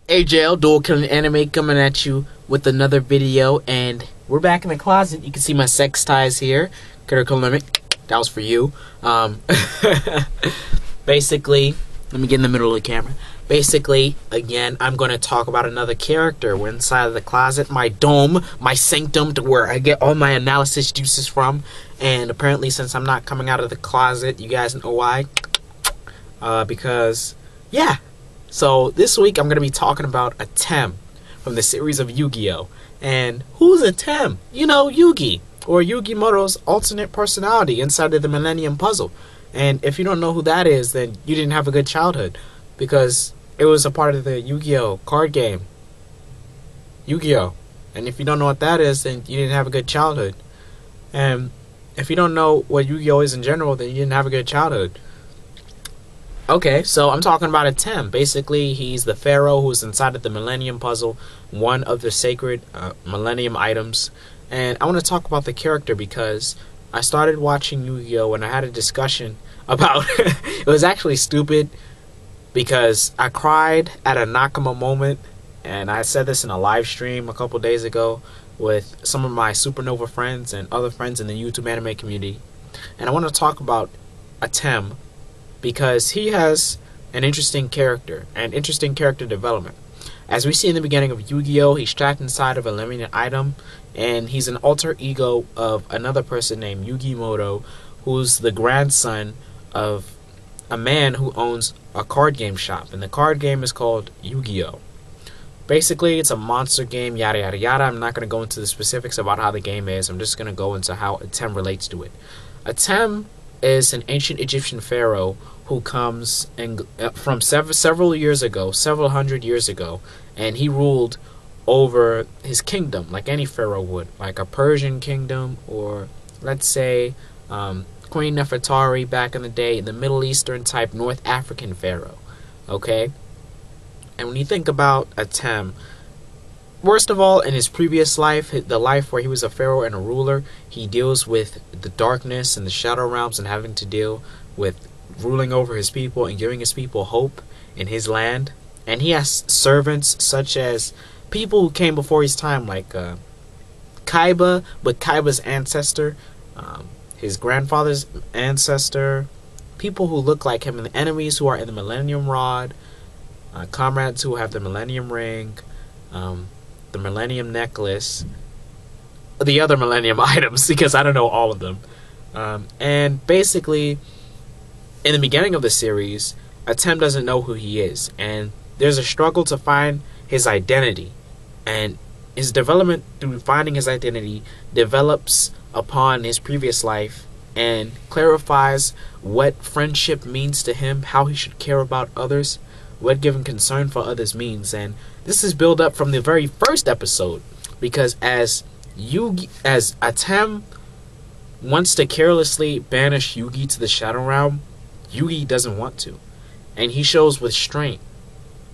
AJL Dual Killing Anime coming at you with another video, and we're back in the closet. You can see my sex ties here. Critical limit. That was for you. Basically, let me get in the middle of the camera. Basically, again, I'm going to talk about another character. We're inside of the closet, my dome, my sanctum, to where I get all my analysis juices from. And apparently, since I'm not coming out of the closet, you guys know why. Because, yeah. So, this week, I'm going to be talking about Atem from the series of Yu-Gi-Oh! And who's Atem? You know, Yugi, or Yugi Moto's alternate personality inside of the Millennium Puzzle. And if you don't know who that is, then you didn't have a good childhood. Because it was a part of the Yu-Gi-Oh! Card game. Yu-Gi-Oh! And if you don't know what that is, then you didn't have a good childhood. And if you don't know what Yu-Gi-Oh! Is in general, then you didn't have a good childhood. Okay, so I'm talking about Atem. Basically, he's the pharaoh who's inside of the Millennium Puzzle, one of the sacred Millennium items. And I want to talk about the character because I started watching Yu-Gi-Oh! And I had a discussion about it was actually stupid because I cried at a Nakama moment, and I said this in a live stream a couple days ago with some of my Supernova friends and other friends in the YouTube anime community. And I want to talk about Atem because he has an interesting character and interesting character development. As we see in the beginning of Yu-Gi-Oh! He's trapped inside of a limited item, and he's an alter ego of another person named Yugi Moto, who's the grandson of a man who owns a card game shop, and the card game is called Yu-Gi-Oh! Basically, it's a monster game, yada yada yada. I'm not going to go into the specifics about how the game is. I'm just going to go into how Atem relates to it. Atem is an ancient Egyptian pharaoh who comes from several years ago, several hundred years ago, and he ruled over his kingdom like any pharaoh would, like a Persian kingdom, or let's say Queen Nefertari back in the day, the Middle Eastern type North African pharaoh. Okay? And when you think about Atem, first of all, in his previous life, the life where he was a pharaoh and a ruler, he deals with the darkness and the shadow realms and having to deal with ruling over his people and giving his people hope in his land. And he has servants such as people who came before his time, like Kaiba, but Kaiba's ancestor, his grandfather's ancestor, people who look like him, and the enemies who are in the Millennium Rod, comrades who have the Millennium Ring, the Millennium Necklace, the other Millennium items, because I don't know all of them. And basically, in the beginning of the series, Atem doesn't know who he is, and there's a struggle to find his identity. And his development through finding his identity develops upon his previous life and clarifies what friendship means to him, how he should care about others, what giving concern for others means. And this is built up from the very first episode, because as Atem wants to carelessly banish Yugi to the Shadow Realm, Yugi doesn't want to, and he shows restraint,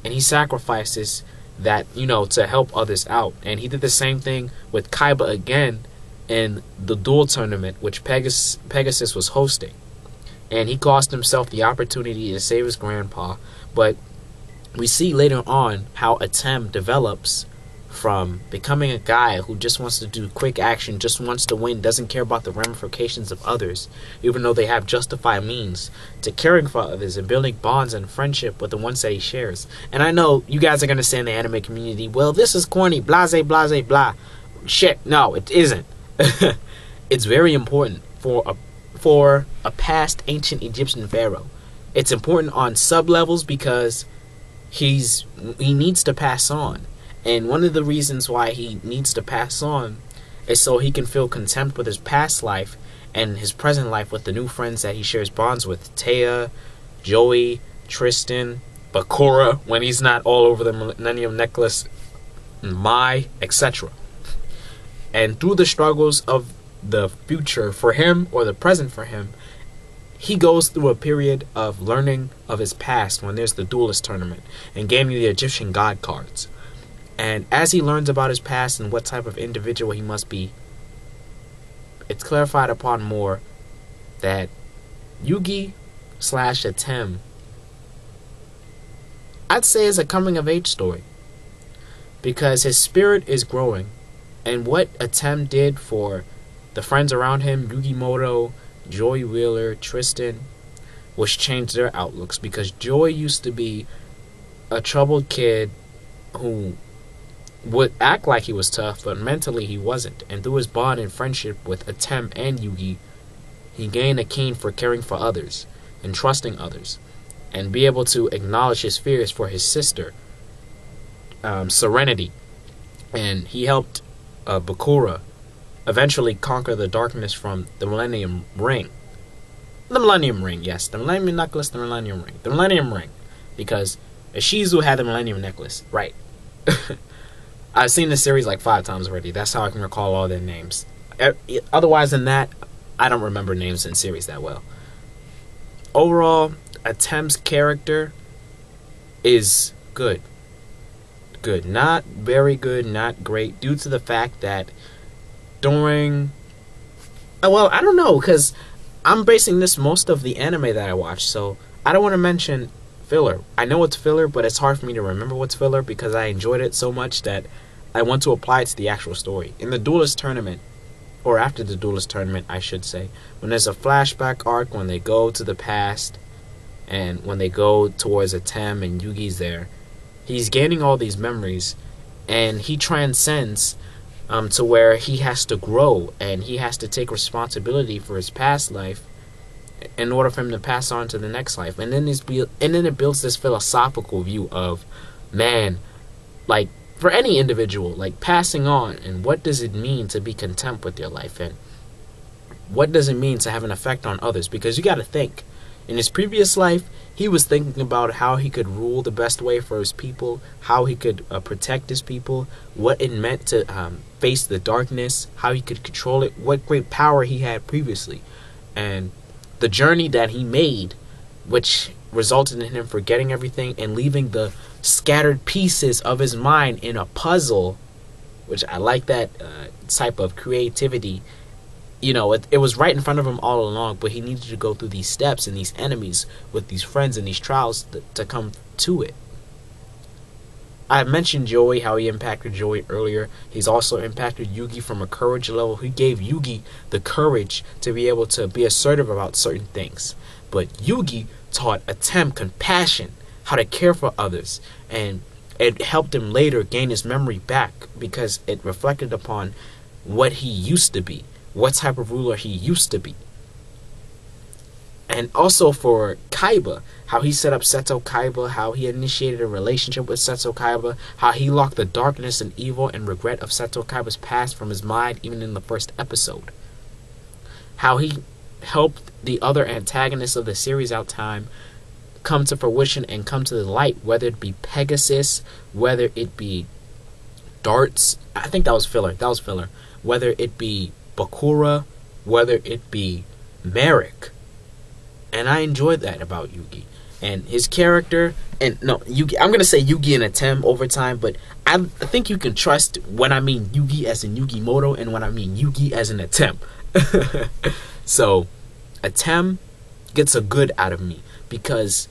and he sacrifices that, you know, to help others out. And he did the same thing with Kaiba again in the duel tournament which Pegasus was hosting, and he cost himself the opportunity to save his grandpa. But we see later on how Atem develops from becoming a guy who just wants to do quick action, just wants to win, doesn't care about the ramifications of others, even though they have justified means, to caring for others and building bonds and friendship with the ones that he shares. And I know you guys are going to say in the anime community, well, this is corny, blase, blase, blah. Shit, no, it isn't. It's very important for a past ancient Egyptian pharaoh. It's important on sub-levels because he needs to pass on. And one of the reasons why he needs to pass on is so he can feel contempt with his past life and his present life with the new friends that he shares bonds with. Taya, Joey, Tristan, Bakura, when he's not all over the Millennium Necklace, Mai, etc. And through the struggles of the future for him, or the present for him, he goes through a period of learning of his past when there's the duelist tournament and gaining the Egyptian god cards. And as he learns about his past and what type of individual he must be, it's clarified upon more that Yugi / Atem, I'd say, is a coming of age story. because his spirit is growing. And what Atem did for the friends around him, Yugi Moto, Joy Wheeler, Tristan, was change their outlooks, because Joy used to be a troubled kid who would act like he was tough, but mentally he wasn't. And through his bond and friendship with Atem and Yugi, he gained a keen for caring for others and trusting others, and be able to acknowledge his fears for his sister, Serenity. And he helped Bakura eventually conquer the darkness from the Millennium Ring. The Millennium Ring, yes. The Millennium Necklace, the Millennium Ring. The Millennium Ring. Because Shizu had the Millennium Necklace. Right. I've seen this series like 5 times already. That's how I can recall all their names. Otherwise than that, I don't remember names in series that well. Overall, Atem's character is good. Good. Not very good, not great, due to the fact that during... Well, I don't know, because I'm basing this most of the anime that I watch, so I don't want to mention filler. I know it's filler, but it's hard for me to remember what's filler because I enjoyed it so much that I want to apply it to the actual story. In the Duelist Tournament, or after the Duelist Tournament, I should say, when there's a flashback arc, when they go to the past, and when they go towards Atem and Yugi's there, he's gaining all these memories, and he transcends to where he has to grow, and he has to take responsibility for his past life in order for him to pass on to the next life. And then it builds this philosophical view of, man, like, for any individual, like, passing on, and what does it mean to be content with your life, and what does it mean to have an effect on others? Because you got to think, in his previous life, he was thinking about how he could rule the best way for his people, how he could protect his people, what it meant to face the darkness, how he could control it, what great power he had previously. And the journey that he made, which resulted in him forgetting everything and leaving the scattered pieces of his mind in a puzzle, which I like that type of creativity. You know, it was right in front of him all along, but he needed to go through these steps and these enemies with these friends and these trials to come to it. I mentioned Joey, how he impacted Joey earlier. He's also impacted Yugi from a courage level. He gave Yugi the courage to be able to be assertive about certain things. But Yugi taught Atem compassion, how to care for others, and it helped him later gain his memory back because it reflected upon what he used to be, what type of ruler he used to be. And also for Kaiba, how he set up Seto Kaiba, how he initiated a relationship with Seto Kaiba, how he locked the darkness and evil and regret of Seto Kaiba's past from his mind even in the first episode. How he helped the other antagonists of the series out time come to fruition and come to the light, whether it be Pegasus, whether it be Darts, I think that was filler, whether it be Bakura, whether it be Merrick. And I enjoyed that about Yugi and his character. And no, Yugi, I'm gonna say Yugi and Atem over time, but I think you can trust when I mean Yugi as in Yugi Moto and when I mean Yugi as in Atem. So Atem gets a good out of me because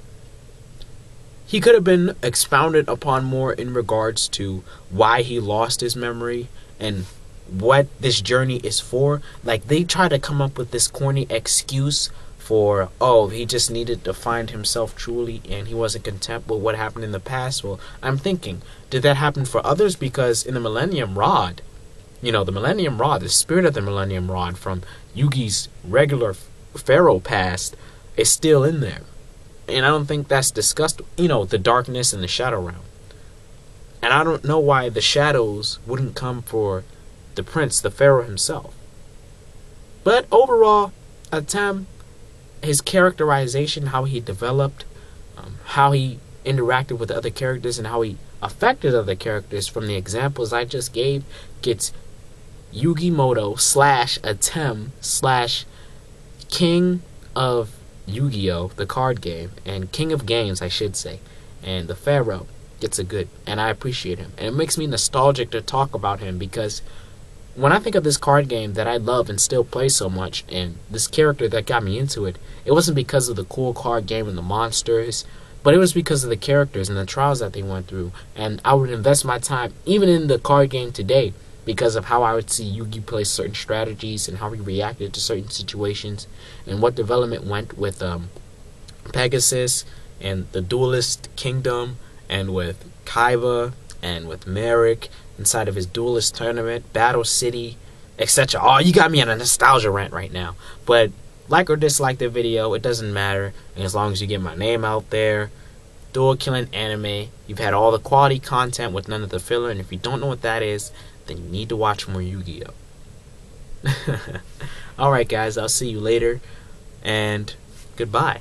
he could have been expounded upon more in regards to why he lost his memory and what this journey is for. Like, they try to come up with this corny excuse for, oh, he just needed to find himself truly and he wasn't content with what happened in the past. Well, I'm thinking, did that happen for others? Because in the Millennium Rod, you know, the Millennium Rod, the spirit of the Millennium Rod from Yugi's regular pharaoh past is still in there. And I don't think that's discussed, you know, the darkness and the shadow realm. And I don't know why the shadows wouldn't come for the prince, the pharaoh himself. But overall, Atem, his characterization, how he developed, how he interacted with other characters, and how he affected other characters from the examples I just gave, gets Yugi Moto / Atem / King of Yu-Gi-Oh! The card game, and King of Games, I should say, and the Pharaoh gets a good, and I appreciate him. And it makes me nostalgic to talk about him because when I think of this card game that I love and still play so much, and this character that got me into it, it wasn't because of the cool card game and the monsters, But it was because of the characters and the trials that they went through. And I would invest my time, even in the card game today, because of how I would see Yugi play certain strategies and how he reacted to certain situations and what development went with Pegasus and the Duelist Kingdom and with Kaiba and with Merrick inside of his Duelist Tournament, Battle City, etc. Oh, you got me on a nostalgia rant right now. But like or dislike the video, it doesn't matter. And as long as you get my name out there, Duel Killing Anime, you've had all the quality content with none of the filler. And if you don't know what that is, then you need to watch more Yu-Gi-Oh! Alright guys, I'll see you later. And goodbye.